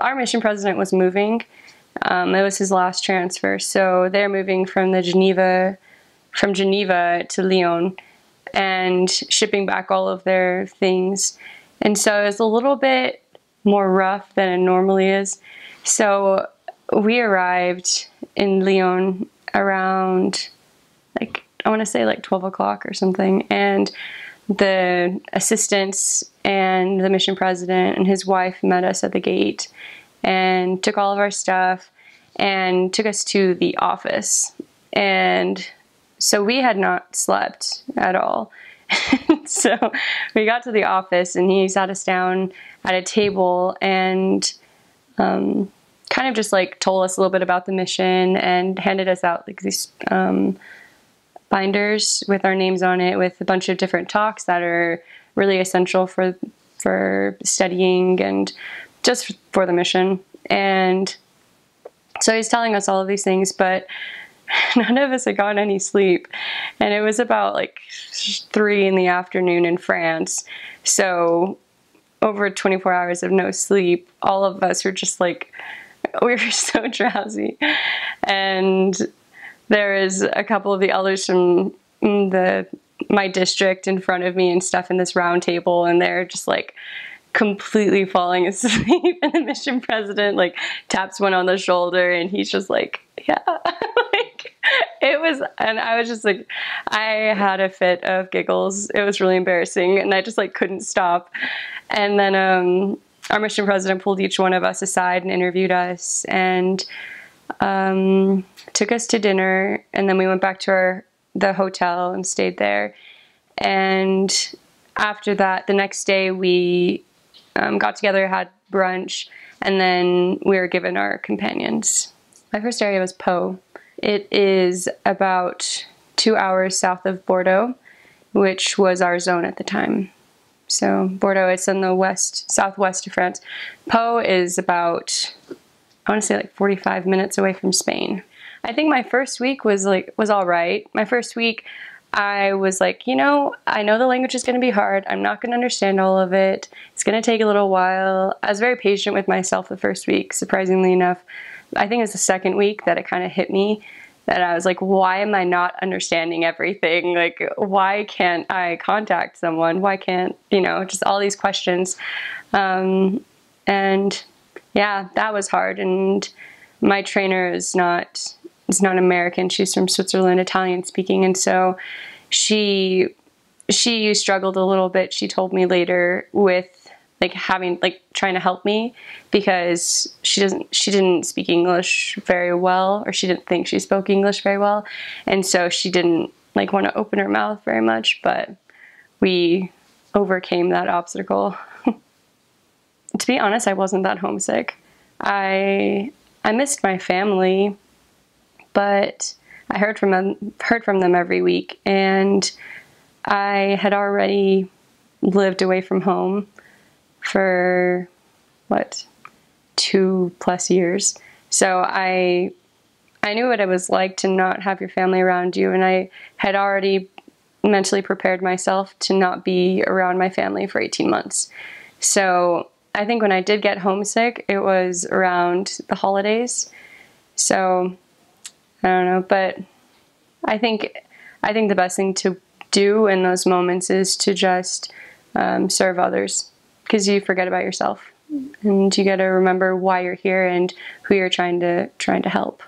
our mission president was moving. It was his last transfer, so they're moving from Geneva to Lyon and shipping back all of their things. And so it was a little bit more rough than it normally is. So we arrived in Lyon around, like, I want to say like 12 o'clock or something. And the assistants and the mission president and his wife met us at the gate and took all of our stuff and took us to the office. And so we had not slept at all. So we got to the office and he sat us down at a table and kind of just like told us a little bit about the mission and handed us out like these binders with our names on it with a bunch of different talks that are really essential for studying and just for the mission. And so he's telling us all of these things, but none of us had gotten any sleep. And it was about like 3 in the afternoon in France. So over 24 hours of no sleep, all of us were just like, we were so drowsy. And there is a couple of the elders from my district in front of me and stuff in this round table, and they're just like completely falling asleep. And the mission president like taps one on the shoulder and he's just like, yeah. Like, it was, and I was just like, I had a fit of giggles. It was really embarrassing and I just like couldn't stop. And then our mission president pulled each one of us aside and interviewed us and took us to dinner, and then we went back to the hotel and stayed there. And after that, the next day we got together, had brunch, and then we were given our companions. My first area was Pau. It is about 2 hours south of Bordeaux, which was our zone at the time. So Bordeaux is in the southwest of France. Pau is about, I want to say like 45 minutes away from Spain. I think my first week was all right. My first week I was like, you know, I know the language is going to be hard. I'm not going to understand all of it. It's going to take a little while. I was very patient with myself the first week, surprisingly enough. I think it was the second week that it kind of hit me that I was like, why am I not understanding everything? Like, why can't I contact someone? Why can't, you know, just all these questions. And yeah, that was hard. And my trainer is not American. She's from Switzerland, Italian speaking. And so she struggled a little bit. She told me later with trying to help me because she didn't speak English very well, or she didn't think she spoke English very well. And so she didn't like want to open her mouth very much, but we overcame that obstacle. To be honest, I wasn't that homesick. I missed my family, but I heard from them every week, and I had already lived away from home for what, 2+ years. So I knew what it was like to not have your family around you, and I had already mentally prepared myself to not be around my family for 18 months. So I think when I did get homesick, it was around the holidays. So I don't know, but I think the best thing to do in those moments is to just serve others, because you forget about yourself and you got to remember why you're here and who you're trying to help.